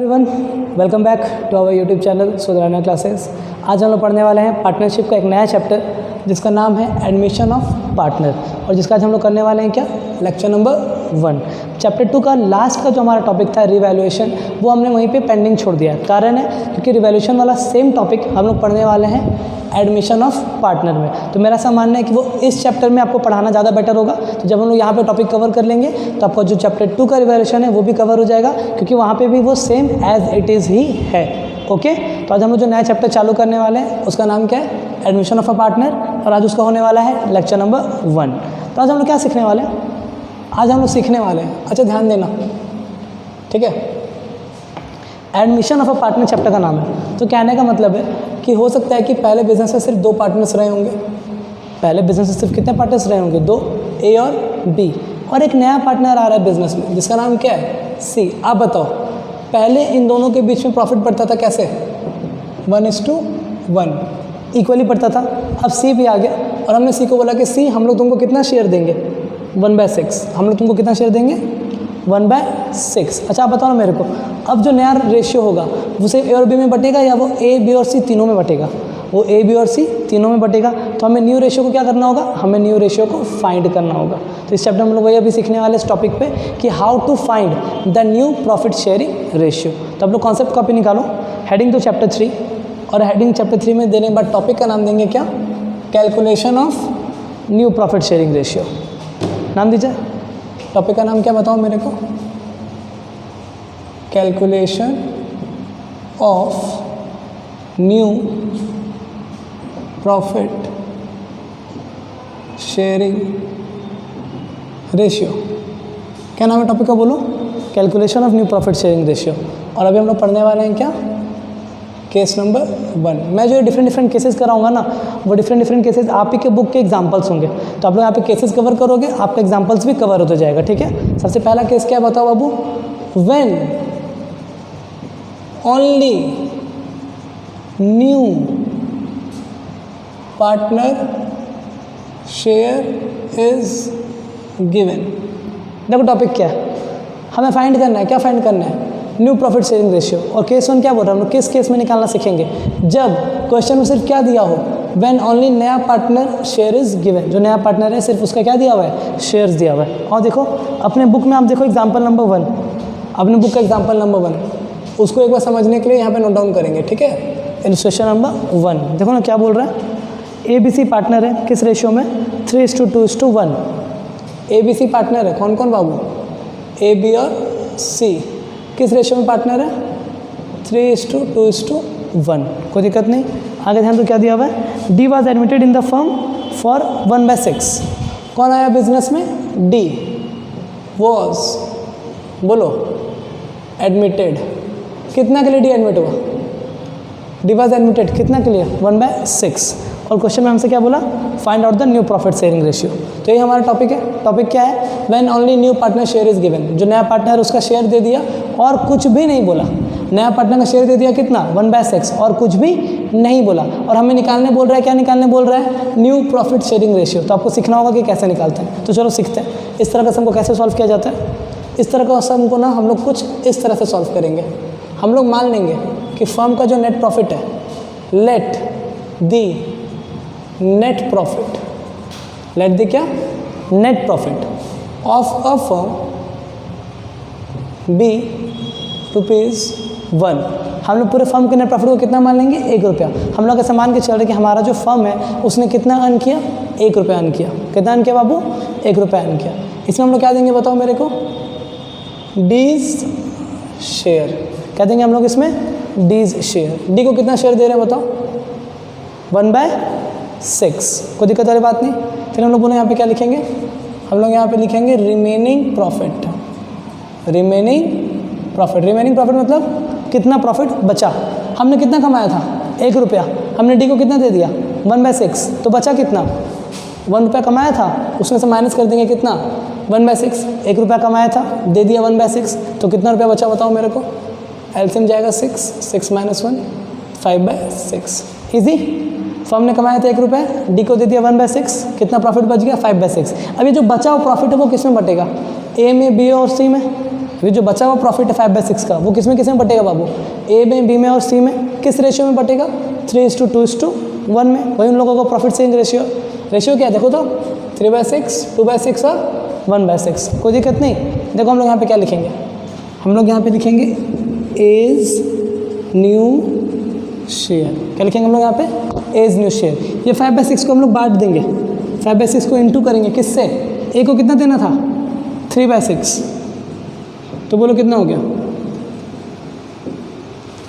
Everyone, welcome back to our YouTube channel Sudhrana classes. आज हम लोग पढ़ने वाले हैं पार्टनरशिप का एक नया चैप्टर जिसका नाम है एडमिशन ऑफ पार्टनर, और जिसका आज हम लोग करने वाले हैं क्या, लेक्चर नंबर 1। चैप्टर 2 का लास्ट का जो हमारा टॉपिक था रिवैल्यूएशन, वो हमने वहीं पे पेंडिंग छोड़ दिया। कारण है क्योंकि रिवैल्यूएशन वाला सेम टॉपिक हम लोग पढ़ने वाले हैं एडमिशन ऑफ पार्टनर में। तो मेरा ऐसा मानना है कि वो इस चैप्टर में आपको पढ़ाना ज़्यादा बेटर होगा। तो जब हम लोग यहाँ पे टॉपिक कवर कर लेंगे तो आपका जो चैप्टर 2 का रिवैल्यूएशन है वो भी कवर हो जाएगा, क्योंकि वहाँ पे भी वो सेम एज इट इज़ ही है। ओके, तो आज हम लोग जो नया चैप्टर चालू करने वाले हैं उसका नाम क्या है, एडमिशन ऑफ अ पार्टनर, और आज उसका होने वाला है लेक्चर नंबर 1। तो आज हम लोग क्या सीखने वाले हैं, आज हम लोग सीखने वाले हैं, अच्छा ध्यान देना, ठीक है। Admission of a partner chapter का नाम है। तो कहने का मतलब है कि हो सकता है कि पहले बिजनेस में सिर्फ 2 पार्टनर्स रहे होंगे। पहले बिजनेस में सिर्फ कितने पार्टनर्स रहे होंगे, 2, ए और बी, और एक नया पार्टनर आ रहा है बिजनेस में जिसका नाम क्या है, सी। आप बताओ पहले इन दोनों के बीच में प्रॉफिट बढ़ता था कैसे, 1:1 इक्वली पड़ता था। अब सी भी आ गया और हमने सी को बोला कि सी हम लोग तुमको कितना शेयर देंगे, 1/6। हम लोग तुमको कितना शेयर देंगे, 1/6। अच्छा आप बताओ ना मेरे को, अब जो नया रेशियो होगा वो सिर्फ ए और बी में बटेगा या वो ए बी और सी तीनों में बटेगा, वो ए बी और सी तीनों में बटेगा। तो हमें न्यू रेशियो को क्या करना होगा, हमें न्यू रेशियो को फाइंड करना होगा। तो इस चैप्टर में हम लोग वही अभी सीखने वाले इस टॉपिक पे कि how to find the new profit sharing ratio. तो आप लोग कॉन्सेप्ट कॉपी निकालो, हेडिंग टू चैप्टर 3, और हेडिंग चैप्टर 3 में देने के बाद टॉपिक का नाम देंगे क्या, calculation of new profit sharing ratio. नाम दीजिए, टॉपिक का नाम क्या बताओ मेरे को, calculation of new profit sharing ratio. क्या नाम है टॉपिक का, बोलो, calculation of new profit sharing ratio. और अभी हम लोग पढ़ने वाले हैं क्या, केस नंबर 1। मैं जो डिफरेंट केसेस कराऊंगा ना, वो डिफरेंट केसेस आप ही के बुक के एग्जांपल्स होंगे। तो आप लोग यहाँ पे केसेस कवर करोगे, आपका एग्जांपल्स भी कवर होता जाएगा, ठीक है। सबसे पहला केस क्या बताओ बाबू, when only new partner share is given. देखो टॉपिक क्या है, हमें फाइंड करना है, क्या फाइंड करना है, न्यू प्रॉफिट शेयरिंग रेशियो। और केस 1 क्या बोल रहा है, हम लोग किस केस में निकालना सीखेंगे, जब क्वेश्चन में सिर्फ क्या दिया हो, व्हेन ओनली नया पार्टनर शेयर इज गिवन। जो नया पार्टनर है सिर्फ उसका क्या दिया हुआ है, शेयर्स दिया हुआ है। और देखो अपने बुक में आप देखो एग्जाम्पल नंबर 1, अपने बुक का एग्जाम्पल नंबर 1, उसको एक बार समझने के लिए यहाँ पे नोट डाउन करेंगे, ठीक है। इलस्ट्रेशन नंबर 1 देखो ना क्या बोल रहा है, ए बी सी पार्टनर है किस रेशियो में, 3:2:1। ए बी सी पार्टनर है, कौन कौन बाबू, ए बी और सी किस रेशियो में पार्टनर है, 3:2:1। कोई दिक्कत नहीं। आगे ध्यान तो क्या दिया हुआ है, D was admitted in the firm for 1/6। कौन आया बिजनेस में, डी वॉज, बोलो, एडमिटेड। कितना के लिए डी एडमिट हुआ, डी वॉज एडमिटेड कितना के लिए, 1/6। और क्वेश्चन में हमसे क्या बोला, find out the new profit sharing ratio. तो ये हमारा टॉपिक है। टॉपिक क्या है, when only new partner share is given. जो नया पार्टनर है उसका शेयर दे दिया और कुछ भी नहीं बोला, नया पार्टनर का शेयर दे दिया कितना, 1/6, और कुछ भी नहीं बोला। और हमें निकालने बोल रहा है, क्या निकालने बोल रहा है, न्यू प्रॉफिट शेयरिंग रेशियो। तो आपको सीखना होगा कि कैसे निकालते हैं। तो चलो सीखते हैं, इस तरह का सम को कैसे सॉल्व किया जाता है। इस तरह का सम को ना हम लोग कुछ इस तरह से सॉल्व करेंगे। हम लोग मान लेंगे कि फर्म का जो नेट प्रॉफिट है, let the net profit, let the क्या, net profit of a firm be ₹1। हम लोग पूरे फर्म के नेट प्रॉफिट को कितना मान लेंगे, 1 रुपया। हम लोग ऐसा मान के चल रहे कि हमारा जो फर्म है उसने कितना अर्न किया, 1 रुपया अर्न किया। कितना अर्न किया बाबू, 1 रुपया अर्न किया। इसमें हम लोग क्या देंगे बताओ मेरे को, डीज शेयर। क्या देंगे हम लोग इसमें, डीज शेयर। डी को कितना शेयर दे रहे हैं बताओ, 1/6। कोई दिक्कत वाली बात नहीं। फिर हम लोग बोले यहाँ पे क्या लिखेंगे, हम लोग यहाँ पे लिखेंगे remaining profit. Remaining profit, remaining profit मतलब कितना प्रॉफिट बचा। हमने कितना कमाया था, 1 रुपया, हमने डी को कितना दे दिया, 1/6, तो बचा कितना, 1 रुपया कमाया था, उसमें से माइनस कर देंगे कितना, 1/6। 1 रुपया कमाया था, दे दिया 1/6, तो कितना रुपया बचा बताओ मेरे को, एलसीएम जाएगा 6, 6 - 1, 5/6। ईजी। फर्म ने कमाया था 1 रुपये, डी को दे दिया 1/6, कितना प्रॉफिट बच गया, 5/6। अब ये जो बचा हुआ प्रॉफिट है वो किस में बटेगा, ए में, बी और सी में। अभी जो बचा हुआ प्रॉफिट है 5/6 का, वो किस में बटेगा बाबू? ए में, बी में और सी में। किस रेशियो में बटेगा? 3:2:1 में। वही उन लोगों का प्रॉफिट सेलिंग रेशियो क्या है देखो तो, 3/6, 2/6 और 1/6। कोई दिक्कत नहीं। देखो हम लोग यहाँ पे क्या लिखेंगे, हम लोग यहाँ पे लिखेंगे एज न्यू शेयर। क्या लिखेंगे हम लोग यहाँ पे? As new share. ये 5/6 को हम लोग बांट देंगे, 5/6 को इंटू करेंगे किससे? ए को कितना देना था? 3/6। तो बोलो कितना हो गया?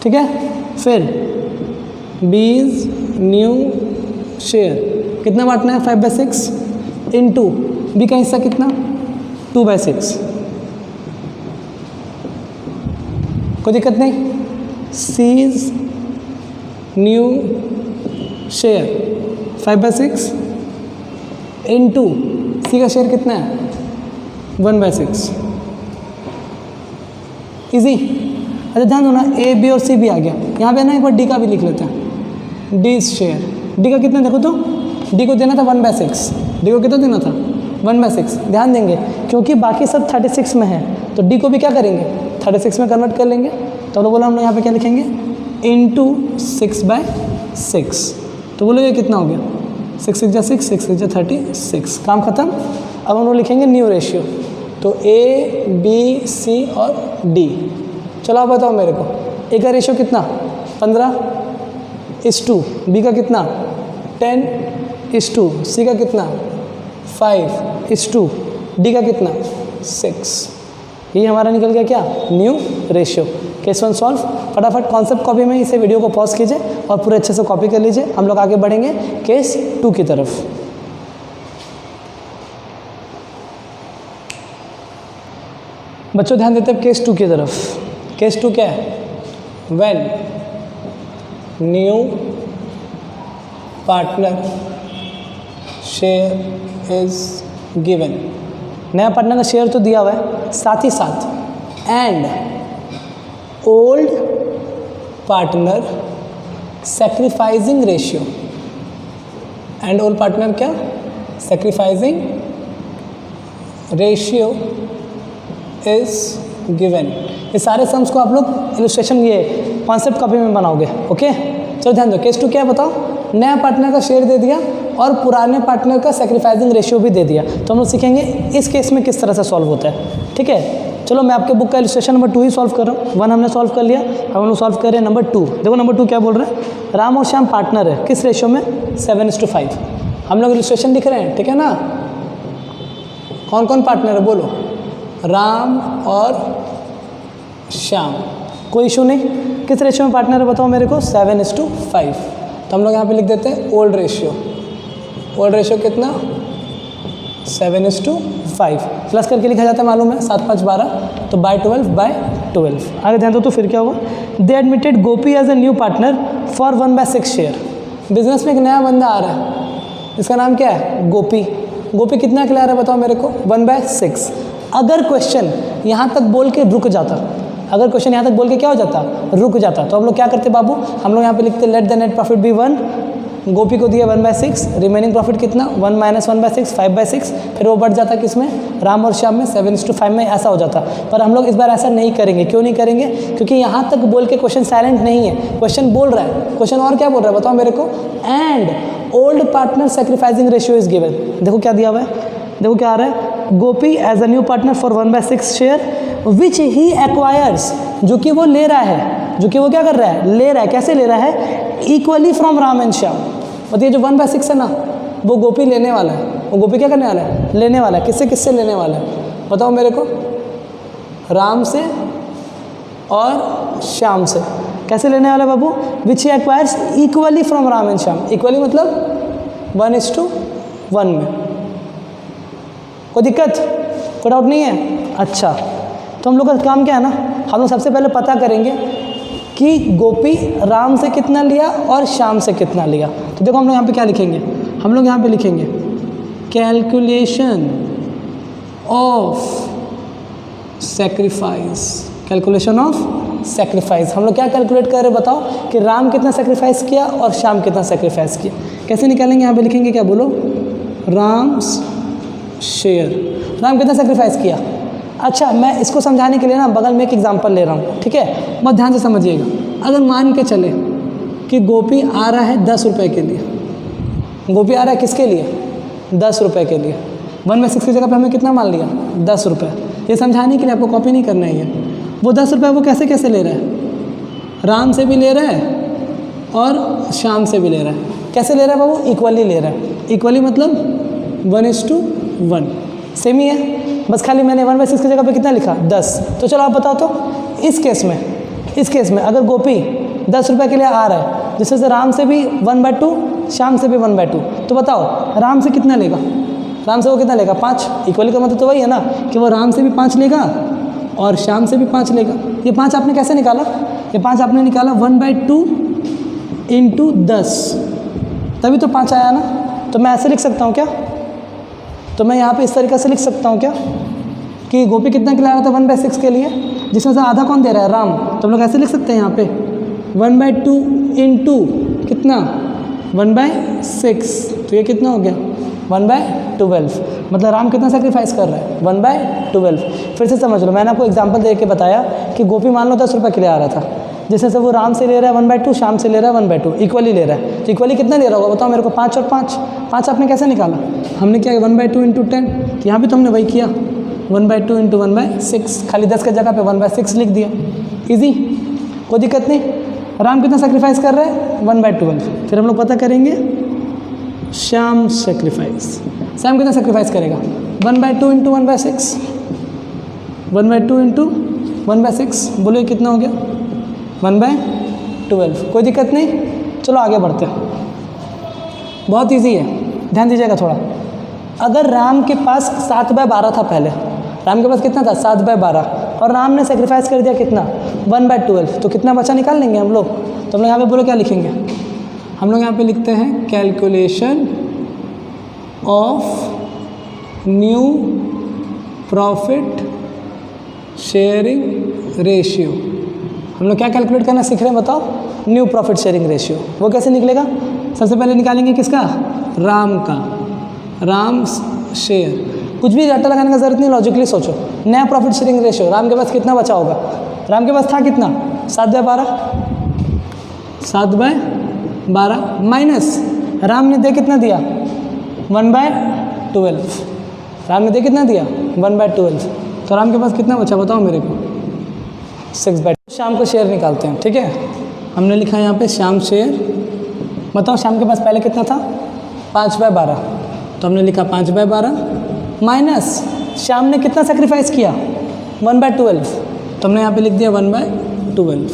ठीक है। फिर बीज न्यू शेयर कितना बांटना है? 5/6 इंटू बी का हिस्सा कितना? 2/6। कोई दिक्कत नहीं। सीज न्यू शेयर 5/6 इंटू सी का शेयर कितना है? 1/6। इजी। अच्छा ध्यान दो ना, ए बी और सी भी आ गया। यहाँ पे ना एक बार डी का भी लिख लेते हैं। डी शेयर, डी का कितना देखो तो, डी को देना था 1/6। डी को कितना देना था? 1/6। ध्यान देंगे क्योंकि बाकी सब 36 में है, तो डी को भी क्या करेंगे? 36 में कन्वर्ट कर लेंगे। तो बोला हम लोग यहाँ पे क्या लिखेंगे? इंटू 6/6। तो बोलो ये कितना हो गया? 6×6, 6×36। काम खत्म। अब हम लोग लिखेंगे न्यू रेशियो। तो ए बी सी और डी। चलो आप बताओ मेरे को, ए का रेशियो कितना? 15:2। बी का कितना? 10:2। सी का कितना? 5:2। डी का कितना? 6। ये हमारा निकल गया क्या? New ratio. Case 1 solve. फटाफट कॉन्सेप्ट कॉपी में इसे वीडियो को पॉज कीजिए और पूरे अच्छे से कॉपी कर लीजिए। हम लोग आगे बढ़ेंगे केस 2 की तरफ। बच्चों ध्यान देते हैं केस 2 की तरफ। केस 2 क्या है? When new partner share is given. नया पार्टनर का शेयर तो दिया हुआ है, साथ ही साथ and old partner sacrificing ratio. And old partner क्या? Sacrificing ratio is given. ये सारे सम्स को आप लोग इलस्ट्रेशन ये कॉन्सेप्ट कॉपी में बनाओगे। ओके चलो ध्यान दो। केस 2 क्या बताओ? नया पार्टनर का शेयर दे दिया और पुराने पार्टनर का सैक्रिफाइसिंग रेशियो भी दे दिया। तो हम लोग सीखेंगे इस केस में किस तरह से सॉल्व होता है। ठीक है चलो मैं आपके बुक का इलस्ट्रेशन नंबर 2 ही सॉल्व कर रहा हूँ। 1 हमने सॉल्व कर लिया, अब हम लोग सॉल्व कर रहे हैं नंबर 2। देखो नंबर 2 क्या बोल रहे हैं? राम और श्याम पार्टनर है, किस रेशियो में? 7:5। हम लोग इलस्ट्रेशन लिख रहे हैं, ठीक है ना? कौन कौन पार्टनर है बोलो? राम और श्याम। कोई इशू नहीं। किस रेशियो में पार्टनर है बताओ मेरे को? 7:5। तो हम लोग यहाँ पे लिख देते हैं ओल्ड रेशियो। ओल्ड रेशियो कितना? 7:5। प्लस करके लिखा जाता है मालूम है, 7 5 12, तो बाय 12/12। आगे ध्यान दो तो फिर क्या हुआ? They admitted Gopi as a new partner for 1/6 share. Business में एक नया बंदा आ रहा है, इसका नाम क्या है? गोपी। गोपी कितना के ला रहा है बताओ मेरे को? 1/6। अगर क्वेश्चन यहाँ तक बोल के रुक जाता, अगर क्वेश्चन यहाँ तक बोल के क्या हो जाता? रुक जाता, तो हम लोग क्या करते बाबू? हम लोग यहाँ पे लिखते let the net profit be 1। Gopi को दिया 1/6, रिमेनिंग प्रॉफिट कितना? 1 - 1/6, 5/6। फिर वो बढ़ जाता किसमें? राम और श्याम में 7:5 में ऐसा हो जाता। पर हम लोग इस बार ऐसा नहीं करेंगे। क्यों नहीं करेंगे? क्योंकि यहाँ तक बोल के क्वेश्चन साइलेंट नहीं है, क्वेश्चन बोल रहा है। क्वेश्चन और क्या बोल रहा है बताओ मेरे को? And old partner sacrificing ratio is given. देखो क्या दिया हुआ है, देखो क्या आ रहा है? Gopi as a new partner for 1/6 share which he acquires, जो कि वो ले रहा है, जो कि वो क्या कर रहा है? ले रहा है। कैसे ले रहा है? Equally from Ram and Shyam. बताइए जो 1/6 है ना, वो गोपी लेने वाला है। वो गोपी क्या करने वाला है? लेने वाला है। किससे किससे लेने वाला है बताओ मेरे को? राम से और श्याम से। कैसे लेने वाला है बाबू? Which he acquires equally from Ram and Shyam. Equally मतलब 1:1 में। कोई दिक्कत? कोई डाउट नहीं है? अच्छा तो हम लोग का काम क्या है ना, हम लोग सबसे पहले पता करेंगे कि गोपी राम से कितना लिया और श्याम से कितना लिया। तो देखो हम लोग यहाँ पे क्या लिखेंगे? हम लोग यहाँ पे लिखेंगे calculation of sacrifice. Calculation of sacrifice. हम लोग क्या कैलकुलेट कर रहे हैं बताओ? कि राम कितना सैक्रिफाइस किया और श्याम कितना सैक्रिफाइस किया। कैसे निकालेंगे? यहाँ पे लिखेंगे क्या बोलो? राम्स शेयर। राम कितना सैक्रिफाइस किया? अच्छा, मैं इसको समझाने के लिए ना बगल में एक एग्जांपल ले रहा हूँ, ठीक है, बहुत ध्यान से समझिएगा। अगर मान के चले कि गोपी आ रहा है 10 रुपये के लिए, गोपी आ रहा है किसके लिए? 10 रुपये के लिए। 1/6 की जगह पे हमने कितना मान लिया? 10 रुपये। ये समझाने के लिए आपको कॉपी नहीं करना है। ये वो 10 रुपये वो कैसे कैसे ले रहा है? राम से भी ले रहा है और श्याम से भी ले रहा है। कैसे ले रहा है बाबू? इक्वली ले रहा है। इक्वली मतलब 1:1, सेम ही है, बस खाली मैंने 1/6 की जगह पे कितना लिखा? 10। तो चलो आप बताओ तो इस केस में अगर गोपी 10 रुपये के लिए आ रहा है, जिसमें से राम से भी 1/2, श्याम से भी 1/2, तो बताओ राम से कितना लेगा? राम से वो कितना लेगा? 5। इक्वली का मतलब तो वही है ना कि वो राम से भी 5 लेगा और श्याम से भी 5 लेगा। ये 5 आपने कैसे निकाला? ये 5 आपने निकाला 1/2 × 10, तभी तो 5 आया ना। तो मैं ऐसे लिख सकता हूँ क्या? तो मैं यहाँ पे इस तरीके से लिख सकता हूँ क्या कि गोपी कितना के लिए आ रहा था? 1/6 के लिए, जिसमें से आधा कौन दे रहा है? राम। तो हम लोग ऐसे लिख सकते हैं यहाँ पे 1/2 × कितना? 1/6। तो ये कितना हो गया? 1/12। मतलब राम कितना सेक्रीफाइस कर रहा है? 1/12। फिर से समझ लो, मैंने आपको एग्जांपल दे के बताया कि गोपी मान लो 10 रुपये के लिए आ रहा था, जिसमें से वो राम से ले रहा है 1/2, श्याम से ले रहा है 1/2, इक्वली ले रहा है। तो इक्वली कितना ले रहा होगा बताओ मेरे को? 5 और 5। 5 आपने कैसे निकाला? हमने क्या 1/2 × 10, तो यहाँ भी तो हमने वही किया 1/2 × 1/6, खाली 10 की जगह पे 1/6 लिख दिया। ईजी, कोई दिक्कत नहीं। राम कितना सेक्रीफाइस कर रहा है? 1/12। फिर हम लोग पता करेंगे श्याम सेक्रीफाइस। श्याम कितना सेक्रीफाइस करेगा? 1/2 × 1/6, 1/2 × 1/6, बोलिए कितना हो गया? 1/12। कोई दिक्कत नहीं, चलो आगे बढ़ते हैं। बहुत इजी है, ध्यान दीजिएगा थोड़ा। अगर राम के पास 7/12 था पहले, राम के पास कितना था? 7/12, और राम ने सेक्रीफाइस कर दिया कितना? 1/12, तो कितना बचा निकाल लेंगे हम लोग। तो हम लोग यहाँ पे बोलो क्या लिखेंगे? हम लोग यहाँ पे लिखते हैं calculation of new profit sharing ratio. हम लोग क्या कैलकुलेट करना सीख रहे हैं बताओ? New profit sharing ratio. वो कैसे निकलेगा? सबसे पहले निकालेंगे किसका? राम का। राम शेयर, कुछ भी डाटा लगाने का जरूरत नहीं, लॉजिकली सोचो। नया प्रॉफिट शेयरिंग रेशियो, राम के पास कितना बचा होगा? राम के पास था कितना? 7/12, 7/12 माइनस राम ने दे कितना दिया? 1/12। राम ने दे कितना दिया? 1/12। तो राम के पास कितना बचा बताओ मेरे को? 6/12। श्याम को शेयर निकालते हैं, ठीक है। हमने लिखा है यहाँ पे श्याम शेयर। बताओ श्याम के पास पहले कितना था? 5/12। तो हमने लिखा 5/12 माइनस श्याम ने कितना सेक्रीफाइस किया? 1/12। तो हमने यहाँ पे लिख दिया 1/12।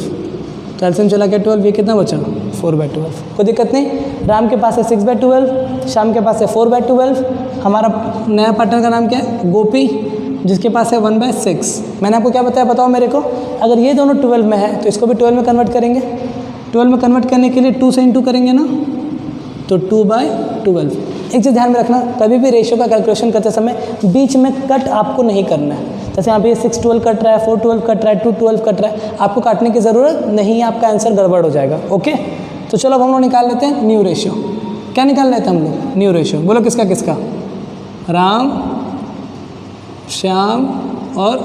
तो एलसीएम चला गया 12, ये कितना बचा? 4/12। कोई दिक्कत नहीं। राम के पास है 6/12, श्याम के पास है 4/12। हमारा नया पार्टनर का नाम क्या है? गोपी, जिसके पास है 1/6। मैंने आपको क्या बताया बताओ मेरे को? अगर ये दोनों 12 में है तो इसको भी 12 में कन्वर्ट करेंगे। 12 में कन्वर्ट करने के लिए 2 से इंटू करेंगे ना, तो 2/12। एक चीज़ ध्यान में रखना, कभी भी रेशियो का कैलकुलेशन करते समय बीच में कट आपको नहीं करना है। जैसे यहाँ पे 6/12 कट रहा है, 4/12 कट रहा है, 2/12 कट रहा है, आपको काटने की ज़रूरत नहीं है, आपका आंसर गड़बड़ हो जाएगा। ओके, तो चलो अब हम लोग निकाल लेते हैं न्यू रेशियो। क्या निकाल लेते हैं हम लोग? New ratio. बोलो किसका किसका? राम, श्याम और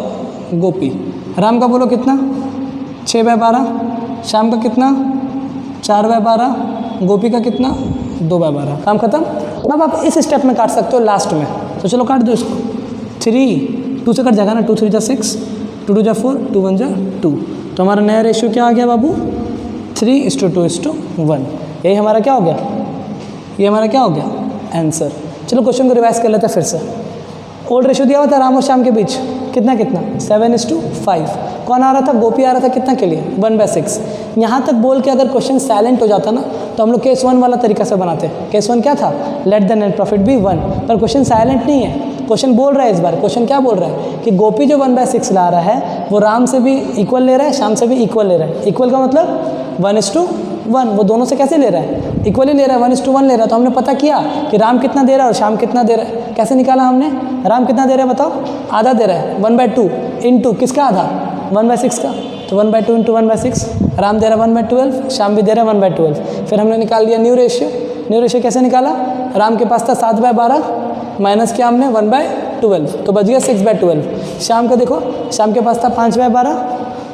गोपी। राम का बोलो कितना? 6/12। श्याम का कितना? 4/12। गोपी का कितना? 2/12। काम खत्म। अब आप इस स्टेप में काट सकते हो लास्ट में, तो चलो काट दो इसको। 3, 2 से कट जाएगा ना, 2 3 जा 6, 2 2 जा 4, 2 1 जा 2। तो हमारा नया रेशियो क्या आ गया बाबू? 3:2:1। यही हमारा क्या हो गया? ये हमारा क्या हो गया? आंसर। चलो क्वेश्चन को रिवाइज कर लेते हैं फिर से। ओल्ड रेशियो दिया हुआ था राम और श्याम के बीच, कितना कितना? 7:5। कौन आ रहा था? गोपी आ रहा था कितना के लिए? 1/6। यहाँ तक बोल के अगर क्वेश्चन साइलेंट हो जाता ना, तो हम लोग केस 1 वाला तरीका से बनाते। केस 1 क्या था? Let the net profit be 1। पर क्वेश्चन साइलेंट नहीं है, क्वेश्चन बोल रहा है। इस बार क्वेश्चन क्या बोल रहा है कि गोपी जो 1/6 ला रहा है वो राम से भी इक्वल ले रहा है, श्याम से भी इक्वल ले रहा है। इक्वल का मतलब 1:1, वो दोनों से कैसे ले रहा है? इक्वली ले रहा है, 1:1 ले रहा है। तो हमने पता किया कि राम कितना दे रहा है और श्याम कितना दे रहा है। कैसे निकाला हमने? राम कितना दे रहा है बताओ? आधा दे रहा है, 1/2 इंटू किसका आधा? 1/6 का। तो 1/2 इंटू 1/6, राम दे रहा है 1/12, श्याम भी दे रहा है 1/12। फिर हमने निकाल लिया न्यू रेशियो। न्यू रेशियो कैसे निकाला? राम के पास था 7/12 माइनस किया हमने 1/12, तो बच गया 6/12। श्याम का देखो, श्याम के पास था 5/12,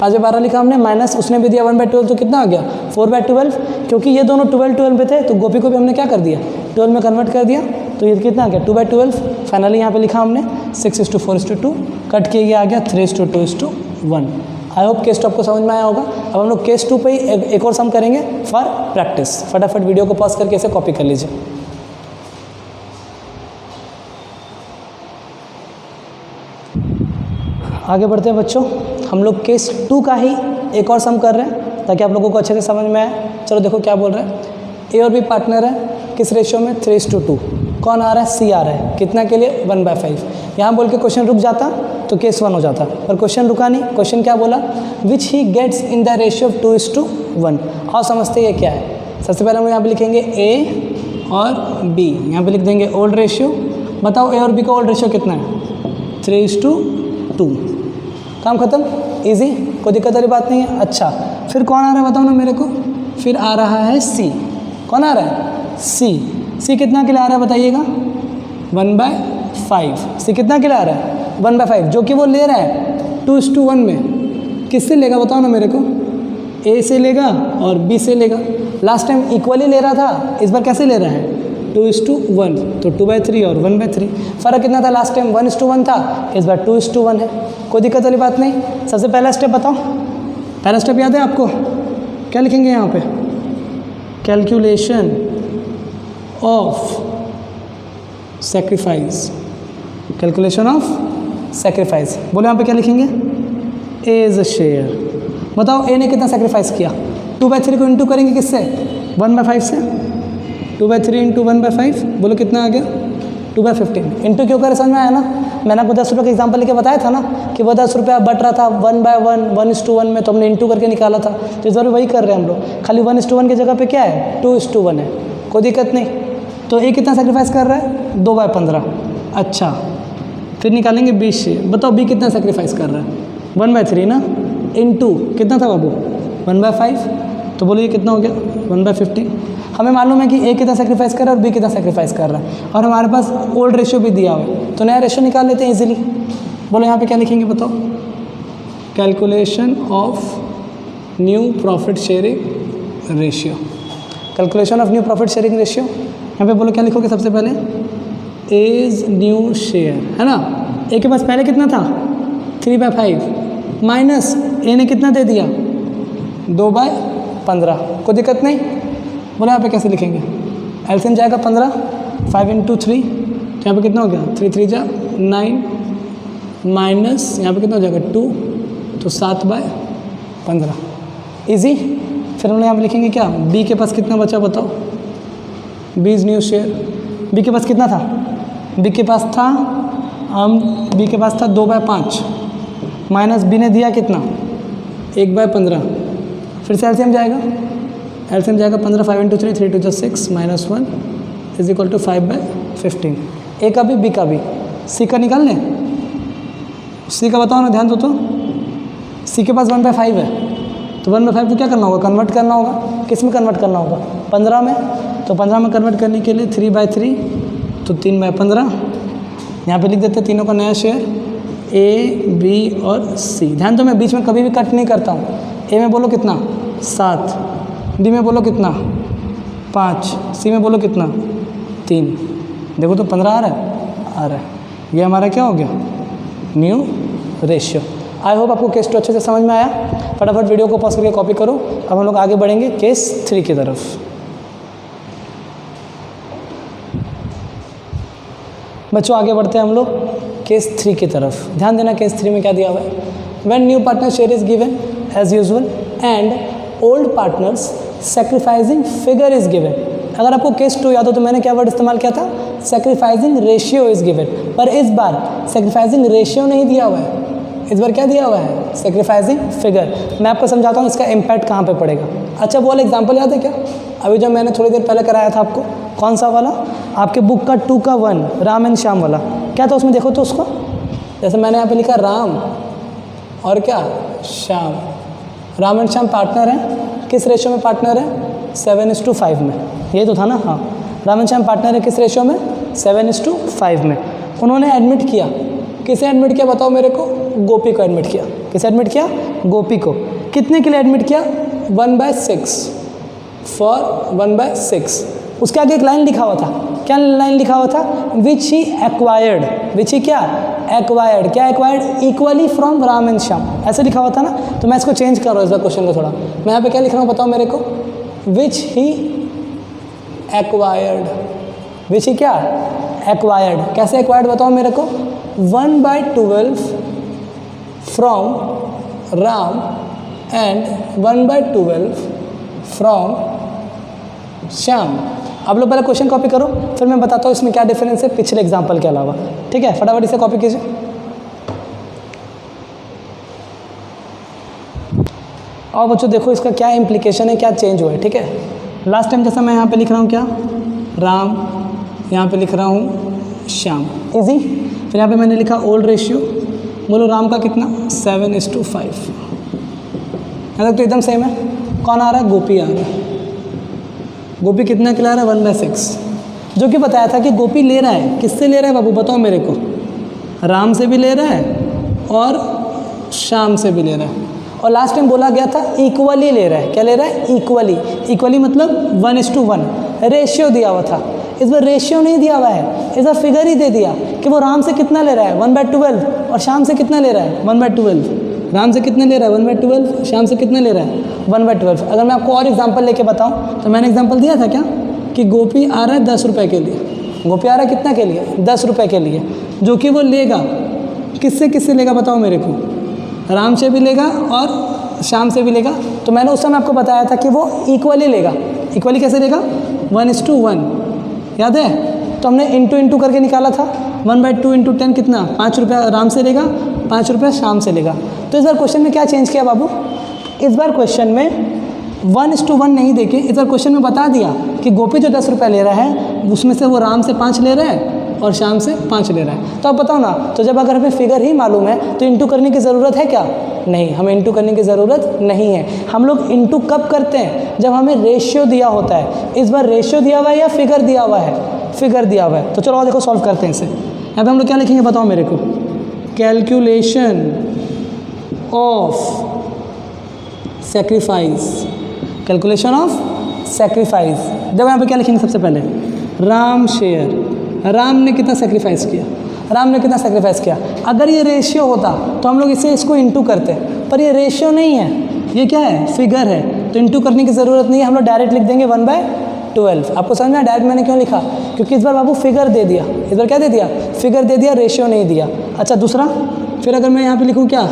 5/12 लिखा हमने, माइनस उसने भी दिया 1/12, तो कितना आ गया 4/12। क्योंकि ये दोनों 12 पे थे तो गोपी को भी हमने क्या कर दिया 12 में कन्वर्ट कर दिया, तो ये कितना आ गया 2/12। फाइनली यहाँ पे लिखा हमने 6:4:2, कट किया गया आ गया 3:2:1। आई होप केस 2 आपको समझ में आया होगा। अब हम लोग केस 2 पे ही एक और सम करेंगे फॉर प्रैक्टिस। फटाफट वीडियो को पॉज करके इसे कॉपी कर लीजिए। आगे बढ़ते हैं बच्चों, हम लोग केस 2 का ही एक और सम कर रहे हैं ताकि आप लोगों को अच्छे से समझ में आए। चलो देखो क्या बोल रहे हैं, ए और बी पार्टनर है, किस रेशियो में 3:2। कौन आ रहा है, सी आ रहा है, कितना के लिए 1/5। यहाँ बोल के क्वेश्चन रुक जाता तो केस 1 हो जाता, पर क्वेश्चन रुका नहीं। क्वेश्चन क्या बोला, which he gets in the ratio of 2:1। और समझते ये क्या है। सबसे पहले हम यहाँ पे लिखेंगे ए और बी, यहाँ पे लिख देंगे ओल्ड रेशियो। बताओ ए और बी का ओल्ड रेशियो कितना है, 3:2। काम खत्म, इजी, कोई दिक्कत वाली बात नहीं है। अच्छा, फिर कौन आ रहा है बताओ ना मेरे को, फिर आ रहा है सी। कौन आ रहा है, सी कितना के लिए आ रहा है बताइएगा, 1/5। सी कितना के लिए आ रहा है 1/5, जो कि वो ले रहा है 2:1 में। किससे लेगा बताओ ना मेरे को, ए से लेगा और बी से लेगा। लास्ट टाइम इक्वली ले रहा था, इस बार कैसे ले रहा है 2:1, तो 2/3 और 1/3। फ़र्क कितना था, लास्ट टाइम 1:1 था, इस बार 2:1 है। कोई दिक्कत वाली बात नहीं। सबसे पहला स्टेप बताओ, पहला स्टेप याद है आपको, क्या लिखेंगे यहाँ पे, calculation of sacrifice. Calculation of sacrifice, बोलो यहाँ पे क्या लिखेंगे, एज शेयर। बताओ ए ने कितना सेक्रीफाइस किया, 2/3 को इंटू करेंगे किससे, 1/5 से। 2/3 इंटू 1/5, बोलो कितना आ गया 2/15। इंटू क्यों करे समझ में आया ना। मैंने आपको 10 रुपये का एग्जाम्पल लेके बताया था ना कि वो 10 रुपया बट रहा था 1/1, 1:1 में, तो हमने इंटू करके निकाला था। तो इस बार वही कर रहे हैं हम लोग, खाली 1:1 की जगह पे क्या है 2:1 है। कोई दिक्कत नहीं। तो ए कितना सेक्रीफाइस कर रहा है 2/15। अच्छा, फिर निकालेंगे बी से। बताओ बी कितना सेक्रीफाइस कर रहा है 1/3 ना, इंटू कितना था बाबू 1/5, तो बोलो ये कितना हो गया 1/15। हमें मालूम है कि ए कितना सेक्रीफाइस कर रहा है और बी कितना सेक्रीफाइस कर रहा है, और हमारे पास ओल्ड रेशियो भी दिया हुआ है, तो नया रेशियो निकाल लेते हैं इजीली। बोलो यहाँ पे क्या लिखेंगे बताओ, calculation of new profit sharing ratio. Calculation of new profit sharing ratio, यहाँ पे बोलो क्या लिखोगे सबसे पहले, एज न्यू शेयर, है ना। ए के पास पहले कितना था 3/5, माइनस ए ने कितना दे दिया 2/15। कोई दिक्कत नहीं। बोलो यहाँ पे कैसे लिखेंगे, एलसीएम जाएगा 15, 5 × 3, तो यहाँ पे कितना हो गया 3 3 जा 9, माइनस यहाँ पे कितना हो जाएगा 2, तो 7/15। इजी। फिर हम यहाँ पे लिखेंगे क्या, बी के पास कितना बचा बताओ, B is new share. B के पास कितना था, बी के पास था बी के पास था 2/5, माइनस बी ने दिया कितना 1/15। फिर से एलसीएम जाएगा, एलसीएम जाएगा 15, 5 × 3, 3 × 6, -1 = 5/15। ए का भी बी का भी। सी का निकाल लें, सी का बताओ ना, ध्यान दो तो। सी के पास 1/5 है, तो 1/5 को क्या करना होगा, कन्वर्ट करना होगा। किस में कन्वर्ट करना होगा 15 में, तो 15 में कन्वर्ट करने के लिए 3/3, तो 3/15। यहाँ पे लिख देते हैं तीनों का नया शेयर, ए बी और सी। ध्यान दो मैं बीच में कभी भी कट नहीं करता हूँ। ए में बोलो कितना 7, बी में बोलो कितना 5, सी में बोलो कितना 3। देखो तो 15 आ रहा है। ये हमारा क्या हो गया, न्यू रेशियो। आई होप आपको केस 2 अच्छे से समझ में आया। फटाफट वीडियो को पॉज करके कॉपी करो। अब हम लोग आगे बढ़ेंगे केस 3 की तरफ। बच्चों आगे बढ़ते हैं हम लोग केस 3 की तरफ। ध्यान देना केस 3 में क्या दिया हुआ है, when new partner share is given as usual and old partners sacrificing figure is given. अगर आपको केस 2 याद हो तो मैंने क्या वर्ड इस्तेमाल किया था, सेक्रीफाइसिंग रेशियो इज गिवन। पर इस बार सेक्रीफाइसिंग रेशियो नहीं दिया हुआ है, इस बार क्या दिया हुआ है, सेक्रीफाइसिंग फिगर। मैं आपको समझाता हूँ इसका इम्पैक्ट कहाँ पे पड़ेगा। अच्छा वो वाला एग्जाम्पल याद है क्या, अभी जब मैंने थोड़ी देर पहले कराया था आपको, कौन सा वाला, आपके बुक का 2 का 1 राम एंड श्याम वाला। क्या था उसमें, देखो तो उसको, जैसे मैंने यहाँ पे लिखा राम और क्या श्याम। राम एंड श्याम पार्टनर हैं, किस रेशियो में पार्टनर है 7:5 में। ये तो था ना, हाँ। राम एंड श्याम पार्टनर है किस रेशियो में 7:5 में। उन्होंने एडमिट किया किसे एडमिट किया बताओ मेरे को? गोपी को एडमिट किया। किसे एडमिट किया? गोपी को। कितने के लिए एडमिट किया? 1/6 फॉर 1/6। उसके आगे एक लाइन लिखा हुआ था। क्या लाइन लिखा हुआ था? विच ही एक्वायर्ड। विच ही क्या? एक्वायर्ड। क्या acquired? Equally from Ram and Shyam, ऐसे लिखा हुआ था ना। तो मैं इसको चेंज कर रहा हूँ इस बार क्वेश्चन को थोड़ा। मैं यहाँ पे क्या लिख रहा हूँ बताओ मेरे को? विच ही एक्वायर्ड। विच ही क्या? एक्वायर्ड। कैसे एक्वायर्ड बताओ मेरे को? 1/12 from Ram and 1/12 from Shyam. आप लोग पहले क्वेश्चन कॉपी करो, फिर मैं बताता हूँ इसमें क्या डिफरेंस है पिछले एग्जाम्पल के अलावा। ठीक है, फटाफट इसे कॉपी कीजिए। और बच्चों देखो इसका क्या इम्प्लीकेशन है, क्या चेंज हुआ है। ठीक है, लास्ट टाइम जैसा मैं यहाँ पे लिख रहा हूँ क्या? राम, यहाँ पे लिख रहा हूँ श्याम, इजी। फिर यहाँ पे मैंने लिखा ओल्ड रेशियो। बोलो राम का कितना? 7:5। यहाँ तक तो एकदम सेम है। कौन आ रहा है? गोपी आ रहा है। गोपी कितना खिला रहा है? 1/6। जो कि बताया था कि गोपी ले रहा है, किससे ले रहा है बाबू बताओ मेरे को? राम से भी ले रहा है और श्याम से भी ले रहा है। और लास्ट टाइम बोला गया था इक्वली ले रहा है। क्या ले रहा है? इक्वली। इक्वली मतलब 1:1 रेशियो दिया हुआ था। इस बार रेशियो नहीं दिया हुआ है, इस बार फिगर ही दे दिया कि वो राम से कितना ले रहा है? 1/12। और श्याम से कितना ले रहा है? 1/12। राम से कितना ले रहा है? 1/12। श्याम से कितना ले रहा है? 1/12। अगर मैं आपको और एग्जांपल लेके बताऊं तो मैंने एग्जांपल दिया था क्या कि गोपी आ रहा है 10 रुपये के लिए। गोपी आ रहा है कितना के लिए? 10 रुपये के लिए, जो कि वो लेगा किससे किससे लेगा बताओ मेरे को? राम से भी लेगा और श्याम से भी लेगा। तो मैंने उस समय आपको बताया था कि वो इक्वली लेगा। इक्वली कैसे लेगा? 1:1, याद है? तो हमने इंटू करके निकाला था। 1/2 × 10 कितना? 5 रुपये राम से लेगा, 5 रुपये श्याम से लेगा। तो इस बार क्वेश्चन में क्या चेंज किया बाबू? इस बार क्वेश्चन में 1:1 नहीं देके इस बार क्वेश्चन में बता दिया कि गोपी जो 10 रुपये ले रहा है उसमें से वो राम से 5 ले रहा है और श्याम से 5 ले रहा है। तो आप बताओ ना, तो जब अगर हमें फिगर ही मालूम है तो इंटू करने की ज़रूरत है क्या? नहीं, हमें इंटू करने की ज़रूरत नहीं है। हम लोग इंटू कब करते हैं? जब हमें रेशियो दिया होता है। इस बार रेशियो दिया हुआ है या फिगर दिया हुआ है? फिगर दिया हुआ है। तो चलो और देखो सॉल्व करते हैं इसे। यहाँ पे हम लोग क्या लिखेंगे बताओ मेरे को? Calculation of sacrifice. Calculation of sacrifice. जब यहाँ पे क्या लिखेंगे सबसे पहले? राम शेयर। राम ने कितना सेक्रीफाइस किया? राम ने कितना सेक्रीफाइस किया? अगर ये रेशियो होता तो हम लोग इसको इंटू करते, पर ये रेशियो नहीं है, ये क्या है? फिगर है। तो इंटू करने की ज़रूरत नहीं है, हम लोग डायरेक्ट लिख देंगे 1/12। आपको समझ में आया डायरेक्ट मैंने क्यों लिखा? क्योंकि इस बार बाबू फिगर दे दिया। इस बार क्या दे दिया? फिगर दे दिया, रेशियो नहीं दिया। अच्छा दूसरा, फिर अगर मैं यहाँ पे लिखूँ क्या?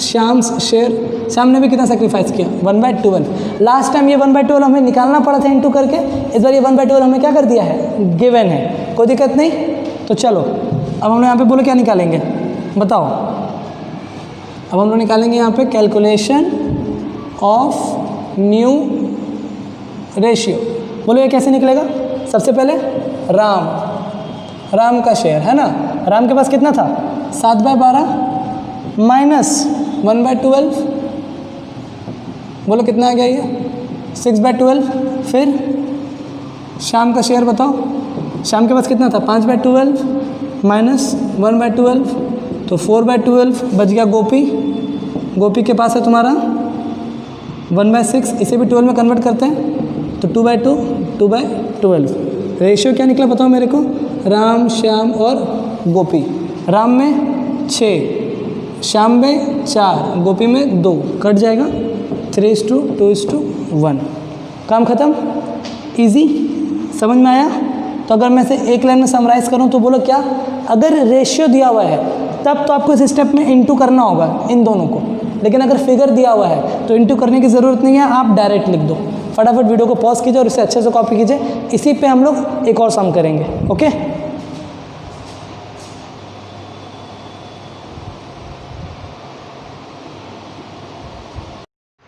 श्याम शेयर। श्याम ने भी कितना सेक्रीफाइस किया? 1/12। लास्ट टाइम ये 1/12 हमें निकालना पड़ा था इंटू करके, इस बार ये 1/12 हमें क्या कर दिया है? गिवन है, कोई दिक्कत नहीं। तो चलो अब हम लोग यहाँ पे बोलो क्या निकालेंगे बताओ? अब हम लोग निकालेंगे यहाँ पे कैलकुलेशन ऑफ न्यू रेशियो। बोलो ये कैसे निकलेगा? सबसे पहले राम का शेयर है ना। राम के पास कितना था? 7/12 माइनस 1/12। बोलो कितना आ गया ये? 6/12। फिर श्याम का शेयर बताओ। श्याम के पास कितना था? 5/12 माइनस 1/12, तो 4/12 बच गया गोपी। गोपी के पास है तुम्हारा 1/6। इसे भी 12 में कन्वर्ट करते हैं तो 2/2, 2/12। रेशियो क्या निकला बताओ मेरे को? राम, श्याम और गोपी। राम में 6, श्याम में 4, गोपी में 2, कट जाएगा 3:2:1। काम खत्म। इजी, समझ में आया? तो अगर मैं से एक लाइन में समराइज़ करूं तो बोलो क्या? अगर रेशियो दिया हुआ है तब तो आपको इस स्टेप में इंटू करना होगा इन दोनों को, लेकिन अगर फिगर दिया हुआ है तो इंटू करने की ज़रूरत नहीं है, आप डायरेक्ट लिख दो। फटाफट वीडियो को पॉज कीजिए और इसे अच्छे से कॉपी कीजिए। इसी पे हम लोग एक और सम करेंगे। ओके,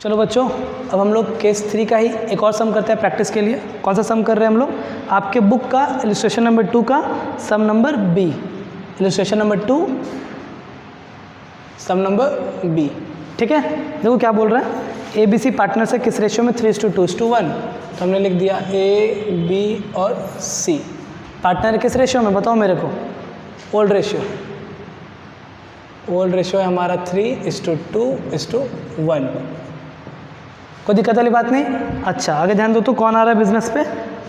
चलो बच्चों, अब हम लोग केस 3 का ही एक और सम करते हैं प्रैक्टिस के लिए। कौन सा सम कर रहे हैं हम लोग? आपके बुक का इलस्ट्रेशन नंबर 2 का सम नंबर बी। इलस्ट्रेशन नंबर 2 सम नंबर बी। ठीक है, देखो क्या बोल रहा है? ए बी सी पार्टनर से किस रेशियो में? 3:2:1। तो हमने लिख दिया ए बी और सी पार्टनर किस रेशियो में बताओ मेरे को? Old ratio. ओल्ड रेशियो है हमारा 3:2:1। कोई दिक्कत वाली बात नहीं। अच्छा आगे ध्यान दो तो कौन आ रहा है बिजनेस पे,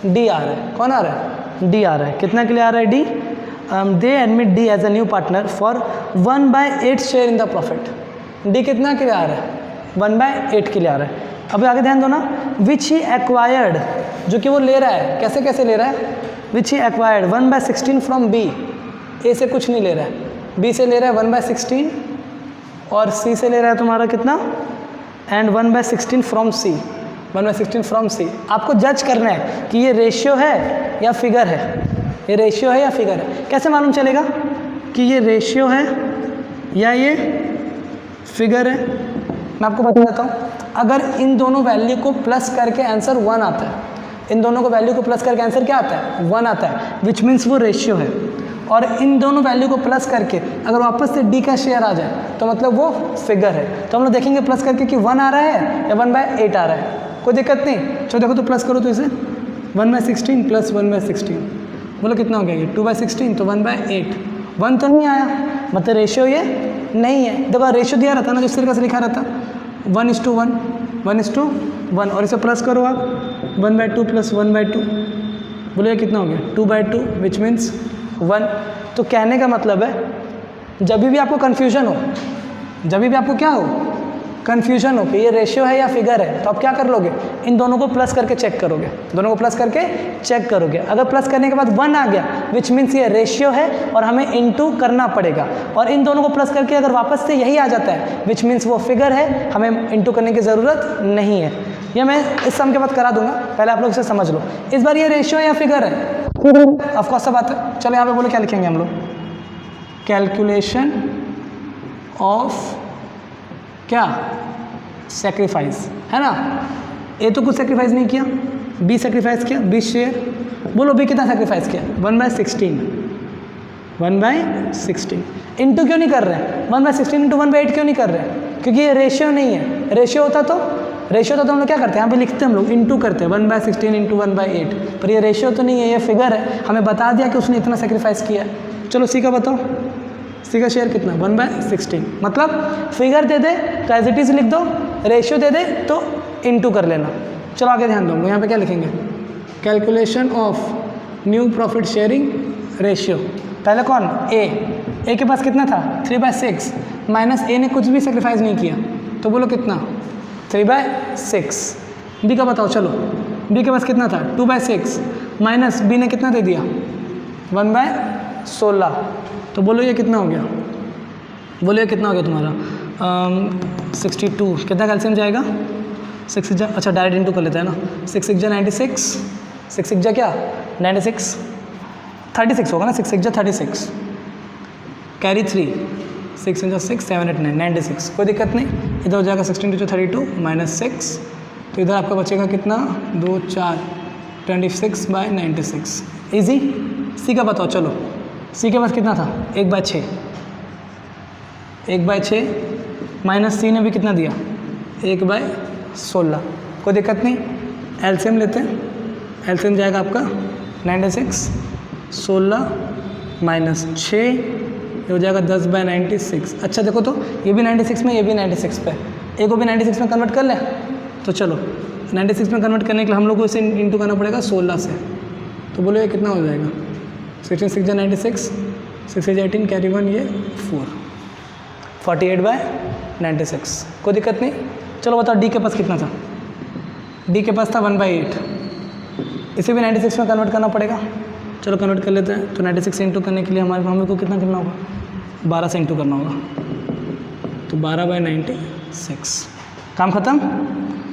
डी आ रहा है। कौन आ रहा है, डी आ रहा है। कितना के लिए आ रहा है D, they admit D as a new partner for 1/8 share in the profit. D कितना के लिए आ रहा है, 1/8 के लिए आ रहा है। अभी आगे ध्यान दो ना, विच ही एक्वायर्ड, जो कि वो ले रहा है, कैसे कैसे ले रहा है, विच ही एक्वायर्ड 1/16 फ्रॉम बी। ए से कुछ नहीं ले रहा है, बी से ले रहा है 1/16 और सी से ले रहा है तुम्हारा कितना, एंड 1/16 फ्रॉम सी, 1/16 फ्रॉम सी। आपको जज करना है कि ये रेशियो है या फिगर है, ये रेशियो है या फिगर है। कैसे मालूम चलेगा कि ये रेशियो है या ये फिगर है, मैं आपको बता देता हूँ। अगर इन दोनों वैल्यू को प्लस करके आंसर 1 आता है, इन दोनों को वैल्यू को प्लस करके आंसर क्या आता है, 1 आता है, विच मीन्स वो रेशियो है। और इन दोनों वैल्यू को प्लस करके अगर वापस से डी का शेयर आ जाए तो मतलब वो फिगर है। तो हम लोग देखेंगे प्लस करके कि 1 आ रहा है या 1/8 आ रहा है, कोई दिक्कत नहीं। चलो देखो तो प्लस करो तो इसे 1/16 प्लस 1/16, बोलो कितना हो गया ये 2/16, तो 1/8। 1 तो नहीं आया, मतलब रेशियो ये नहीं है। देखो रेशियो दिया रहता ना, जिस तरीके से लिखा रहता 1:1, 1:1, और इसे प्लस करो आप 1/2 प्लस 1/2, बोलो ये कितना हो गया 2/2, विच मीन्स 1। तो कहने का मतलब है जब भी आपको कन्फ्यूजन हो, जब भी आपको क्या हो, कन्फ्यूजन हो कि ये रेशियो है या फिगर है, तो आप क्या कर लोगे, इन दोनों को प्लस करके चेक करोगे, दोनों को प्लस करके चेक करोगे। अगर प्लस करने के बाद 1 आ गया विच मीन्स ये रेशियो है और हमें इनटू करना पड़ेगा, और इन दोनों को प्लस करके अगर वापस से यही आ जाता है विच मीन्स वो फिगर है, हमें इनटू करने की ज़रूरत नहीं है। ये मैं इस सम के बाद करा दूंगा, पहले आप लोग इसे समझ लो। इस बार ये रेशियो या फिगर है, ऑफकोर्स सब बात है। चलो यहाँ पे बोलो क्या लिखेंगे हम लोग, कैलकुलेशन ऑफ क्या, सेक्रीफाइस, है ना। ए तो कुछ सेक्रीफाइस नहीं किया, बी सेक्रीफाइस किया, 20 शेयर। बोलो बी कितना सेक्रीफाइस किया, 1/16, 1/16। इंटू क्यों नहीं कर रहे हैं, 1/16 इंटू 1/8 क्यों नहीं कर रहे हैं, क्योंकि ये रेशियो नहीं है। रेशियो होता तो हम लोग क्या करते हैं, यहाँ पे लिखते हैं हम लोग इंटू करते हैं 1/16 इंटू 1/8, पर ये रेशियो तो नहीं है, ये फिगर है। हमें बता दिया कि उसने इतना सेक्रीफाइस किया है। चलो सी का बताओ, सी का शेयर कितना, 1/16, मतलब फिगर दे दे तो एज इट इज लिख दो, रेशियो दे दे तो इंटू कर लेना। चलो आगे ध्यान दो, यहाँ पे क्या लिखेंगे, calculation of new profit sharing ratio. पहले कौन, ए के पास कितना था 3/6, माइनस ए ने कुछ भी सेक्रीफाइस नहीं किया, तो बोलो कितना 3/6। बी का बताओ, चलो बी के पास कितना था 2/6, माइनस बी ने कितना दे दिया 1/16, तो बोलो ये कितना हो गया, बोलो ये कितना हो गया तुम्हारा 62। कितना कैल्शियम जाएगा 6 जा, अच्छा डायरेक्ट इंटू कर लेते हैं ना, 6 6 जा 96, 6 6 जा क्या 96, 36 होगा ना, 6 6 जा 36, कैरी 3, 6 × 6 7 8 9 96, कोई दिक्कत नहीं। इधर हो जाएगा 16 × 32 -6, तो इधर आपका बचेगा कितना 2 4 26 बाय 96, ईजी। सी का बताओ, चलो सी के पास कितना था 1/6, 1/6 माइनस सी ने भी कितना दिया 1/16, कोई दिक्कत नहीं। एलसीएम लेते हैं, एलसीएम जाएगा आपका 96, 16 माइनस 6, ये हो जाएगा 10/96। अच्छा देखो तो ये भी 96 में, ये भी 96 पे, ए को भी 96 में कन्वर्ट कर लें। तो चलो 96 में कन्वर्ट करने के लिए हम लोग को इसे इंटू करना पड़ेगा 16 से, तो बोलो ये कितना हो जाएगा 16 6 जा 96, 6 8 18 कैरी 1, ये 4, 48/96, कोई दिक्कत नहीं। चलो बताओ डी के पास कितना था, डी के पास था 1/8, इसे भी 96 में कन्वर्ट करना पड़ेगा। चलो कन्वर्ट कर लेते हैं। तो 96 से इंटू करने के लिए हमें को कितना करना होगा 12 से इंटू करना होगा, तो 12/96, काम खत्म।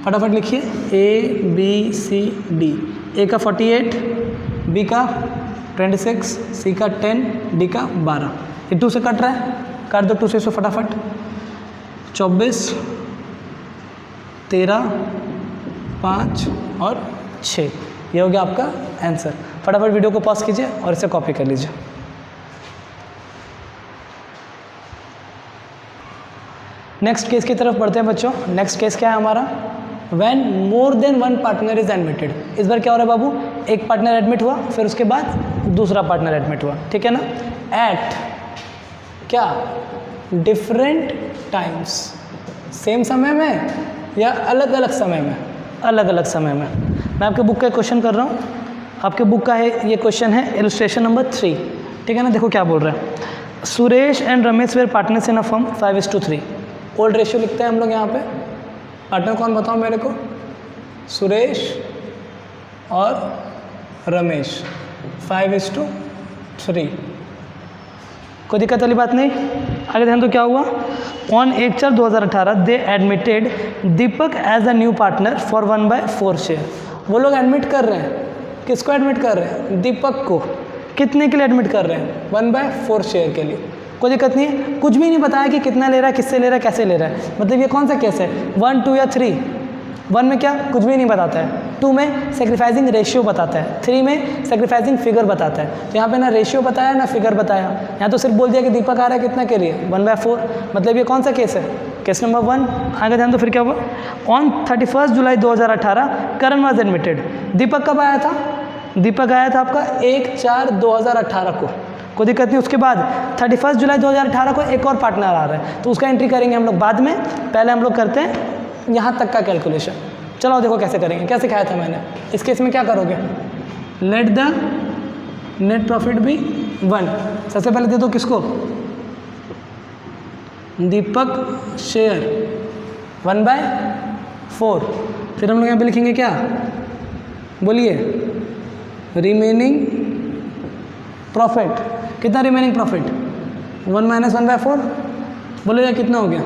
फटाफट लिखिए A B C D, ए का 48, बी का 26, सी का 10, डी का 12। ये 2 से कट रहा है, काट दो 2 से इसको फटाफट, 24 13 5 और 6, ये हो गया आपका आंसर। फटाफट वीडियो को पॉज कीजिए और इसे कॉपी कर लीजिए। नेक्स्ट केस की तरफ बढ़ते हैं बच्चों। नेक्स्ट केस क्या है हमारा, when more than one partner is admitted. इस बार क्या हो रहा है बाबू, एक पार्टनर एडमिट हुआ, फिर उसके बाद दूसरा पार्टनर एडमिट हुआ, ठीक है ना। एट क्या डिफरेंट टाइम्स, सेम समय में या अलग अलग समय में? अलग अलग समय में। मैं आपके बुक का क्वेश्चन कर रहा हूँ, आपके बुक का है ये क्वेश्चन है इलस्ट्रेशन नंबर 3, ठीक है ना। देखो क्या बोल रहा है, Suresh and Ramesh were partners in a firm 5:3। Old ratio लिखते हैं हम लोग यहाँ पे। पार्टनर कौन बताओ मेरे को? सुरेश और रमेश 5:3। कोई दिक्कत वाली बात नहीं। आगे ध्यान तो क्या हुआ, on 1/4/2018 they admitted Deepak as a new partner for 1/4 share. वो लोग एडमिट कर रहे हैं, किसको एडमिट कर रहे हैं? दीपक को। कितने के लिए एडमिट कर रहे हैं? 1/4 शेयर के लिए। कोई दिक्कत नहीं है, कुछ भी नहीं बताया कि कितना ले रहा है, किससे ले रहा है, कैसे ले रहा है। मतलब ये कौन सा केस है, 1, 2 या 3? 1 में क्या कुछ भी नहीं बताता है, 2 में सेक्रीफाइसिंग रेशियो बताता है, 3 में सेक्रीफाइसिंग फिगर बताता है। तो यहाँ पे ना रेशियो बताया ना फिगर बताया, यहाँ तो सिर्फ बोल दिया कि दीपक आ रहा है कितना के लिए, 1/4। मतलब ये कौन सा केस है? Case number 1। आगे ध्यान तो फिर क्या हुआ, on 31 July 2018 Karan was admitted. Deepak कब आया था? दीपक आया था आपका 1/4/2018 को। कोई दिक्कत नहीं। उसके बाद 31 जुलाई 2018 को एक और पार्टनर आ रहा है, तो उसका एंट्री करेंगे हम लोग बाद में। पहले हम लोग करते हैं यहाँ तक का कैलकुलेशन। चलो देखो कैसे करेंगे, क्या सिखाया था मैंने। इस केस में क्या करोगे, let the net profit be 1। सबसे पहले दे दो किसको, दीपक शेयर 1/4। फिर हम लोग यहाँ पे लिखेंगे क्या, बोलिए, रिमेनिंग प्रॉफिट। कितना रिमेनिंग प्रॉफिट? 1 - 1/4। बोलो या कितना हो गया,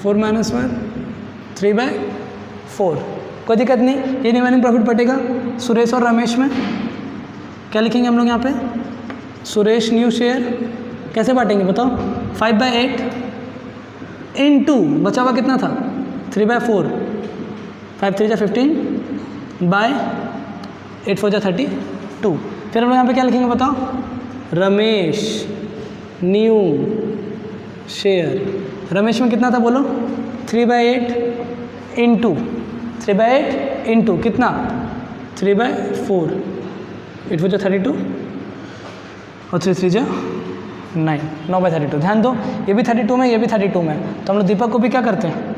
4 - 1 3/4। कोई दिक्कत नहीं। ये रिमेनिंग प्रॉफिट बटेगा सुरेश और रमेश में। क्या लिखेंगे हम लोग यहाँ पे, सुरेश न्यू शेयर कैसे बांटेंगे बताओ, 5/8 इनटू बचा हुआ कितना था, 3/4। 5 3 15 बाय 8 4 32। फिर हम लोग यहाँ पे क्या लिखेंगे बताओ, रमेश न्यू शेयर। रमेश में कितना था बोलो, 3/8 इंटू 3/8 इंटू कितना, 3/4। 8 4 32 और 3 3 9, 9/32। ध्यान दो, ये भी 32 में, ये भी 32 में। तो हम लोग दीपक को भी क्या करते हैं,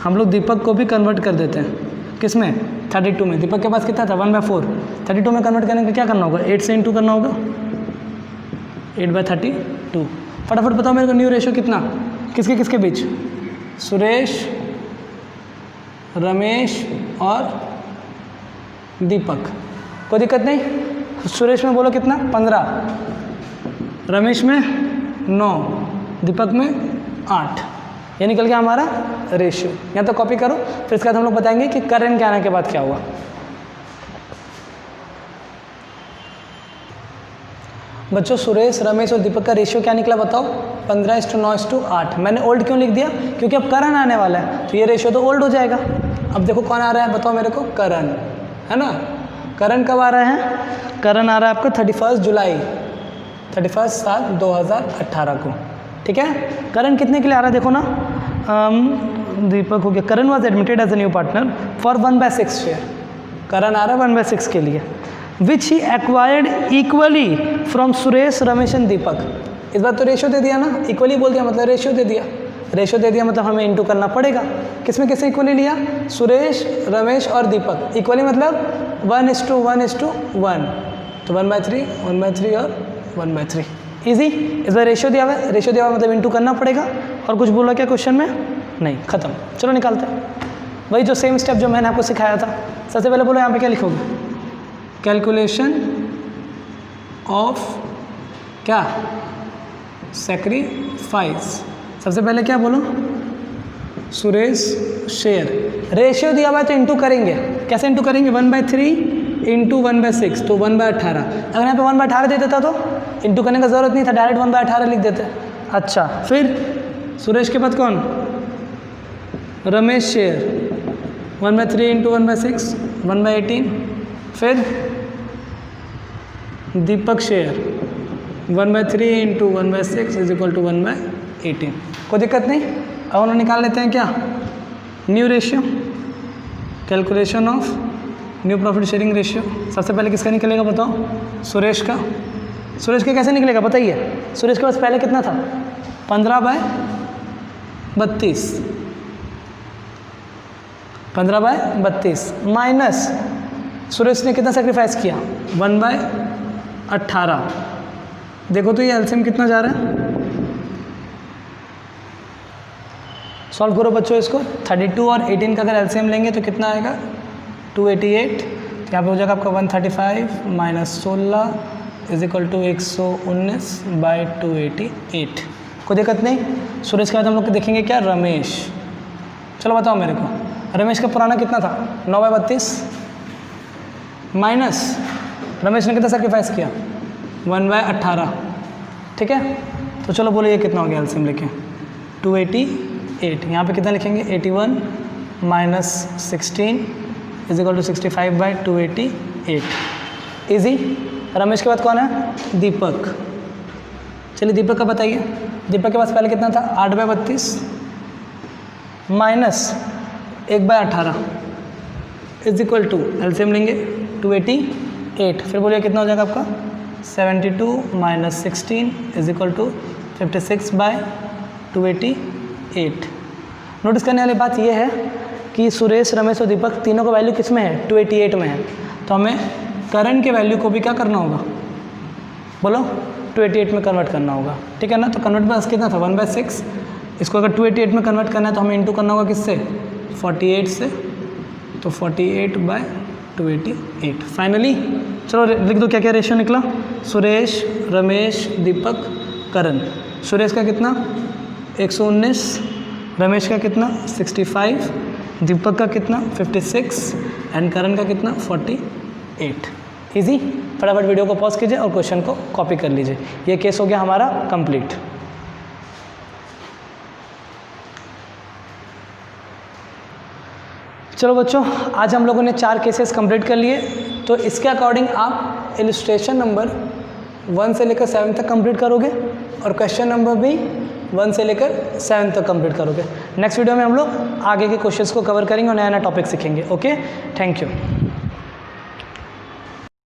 हम लोग दीपक को भी कन्वर्ट कर देते हैं। किस में, 32 में। दीपक के पास कितना था, 1/4। 32 में कन्वर्ट करने का क्या करना होगा, 8 से इंटू करना होगा, 8/32। फटाफट बताओ मेरे को न्यू रेशियो कितना, किसके किसके बीच, सुरेश, रमेश और दीपक। कोई दिक्कत नहीं। सुरेश में बोलो कितना, 15, रमेश में 9, दीपक में 8। ये निकल गया हमारा रेशियो। यहाँ तो कॉपी करो, फिर इसके बाद हम लोग बताएंगे कि करंट के आने के बाद क्या हुआ। बच्चों सुरेश, रमेश और दीपक का रेशियो क्या निकला बताओ, 15:9:8। मैंने ओल्ड क्यों लिख दिया, क्योंकि अब करण आने वाला है, तो ये रेशियो तो ओल्ड हो जाएगा। अब देखो कौन आ रहा है बताओ मेरे को, करण, है ना। करण कब आ रहा है, करण आ रहा है आपको 31 जुलाई, 31/7/2018 को, ठीक है। करण कितने के लिए आ रहा है देखो ना, दीपक हो गया, Karan was admitted as a new partner for 1/6 share. Karan आ रहा है 1/6 के लिए, which he acquired equally from Suresh, Ramesh and Deepak. इस बार तो रेशियो दे दिया ना, इक्वली बोल दिया मतलब रेशियो दे दिया। रेशियो दे दिया मतलब हमें इंटू करना पड़ेगा। किसमें किससे इक्वली लिया, सुरेश, रमेश और दीपक। इक्वली मतलब 1:1:1, तो 1/3, 1/3 और 1/3। ईजी। इस बार रेशियो दिया हुआ है, रेशियो दिया हुआ मतलब इंटू करना पड़ेगा। और कुछ बोला क्या क्वेश्चन में, नहीं, खत्म। चलो निकालते हैं वही जो सेम स्टेप जो मैंने आपको सिखाया था। सबसे पहले बोलो यहाँ पे क्या लिखोगे, कैलकुलेशन ऑफ क्या, सैक्रिफाइस। सबसे पहले क्या बोलो, सुरेश शेयर। रेशियो दिया हुआ है तो इंटू करेंगे, कैसे इंटू करेंगे, 1/3 इंटू 1/6, तो 1/18। अगर यहाँ पे 1/18 दे देता तो इंटू करने का जरूरत नहीं था, डायरेक्ट 1/18 लिख देते। अच्छा, फिर सुरेश के बाद कौन, रमेश शेयर, 1/3 इंटू 1/6, 1/18। फिर दीपक share, 1/3 into 1/6 is equal to 1/18। कोई दिक्कत नहीं। अब हम लोग निकाल लेते हैं क्या, new ratio, calculation of new profit sharing ratio. सबसे पहले किसका निकलेगा बताओ, सुरेश का। सुरेश का कैसे निकलेगा बताइए, सुरेश के पास पहले कितना था, 15/32, 15/32 माइनस सुरेश ने कितना सेक्रीफाइस किया 1/18। देखो तो ये एलसीएम कितना जा रहा है, सॉल्व करो बच्चों इसको। 32 और 18 का अगर एलसीएम लेंगे तो कितना आएगा 288। तो यहाँ पे हो जाएगा आपका 135 माइनस 16 इज इक्वल टू 119/288। कोई दिक्कत नहीं। सुरेश के बाद हम लोग देखेंगे क्या, रमेश। चलो बताओ मेरे को, रमेश का पुराना कितना था 9/32 माइनस रमेश ने कितना सेक्रीफाइस किया 1/18। ठीक है, तो चलो बोलो ये कितना हो गया एलसीएम लेके 288। यहाँ पे कितना लिखेंगे 81 minus 16 is equal to 65/288। Easy. Ramesh के बाद कौन है, दीपक। चलिए दीपक का बताइए। दीपक के पास पहले कितना था 8/32 minus 1/18 is equal to LCM लेंगे 288। फिर बोलिए कितना हो जाएगा आपका 72 minus 16 is equal to 56/288। Notice करने वाली बात यह है कि सुरेश, रमेश और दीपक तीनों का वैल्यू किस में है 288 में है। तो हमें करंट के वैल्यू को भी क्या करना होगा, बोलो 288 में कन्वर्ट करना होगा। ठीक है ना। तो कन्वर्ट बस कितना था 1/6। इसको अगर 288 में कन्वर्ट करना है तो हमें इंटू करना होगा किससे 48 से। तो 48/288। फाइनली चलो लिख दो क्या क्या रेशियो निकला। सुरेश, रमेश, दीपक, करण। सुरेश का कितना 119, रमेश का कितना 65, दीपक का कितना 56 एंड करण का कितना 48। इजी। फटाफट वीडियो को पॉज कीजिए और क्वेश्चन को कॉपी कर लीजिए। ये केस हो गया हमारा कंप्लीट। चलो बच्चों, आज हम लोगों ने 4 केसेस कंप्लीट कर लिए। तो इसके अकॉर्डिंग आप इलस्ट्रेशन नंबर 1 से लेकर 7 तक कंप्लीट करोगे और क्वेश्चन नंबर भी 1 से लेकर 7 तक कंप्लीट करोगे। नेक्स्ट वीडियो में हम लोग आगे के क्वेश्चंस को कवर करेंगे और नया नया टॉपिक सीखेंगे। Okay, thank you.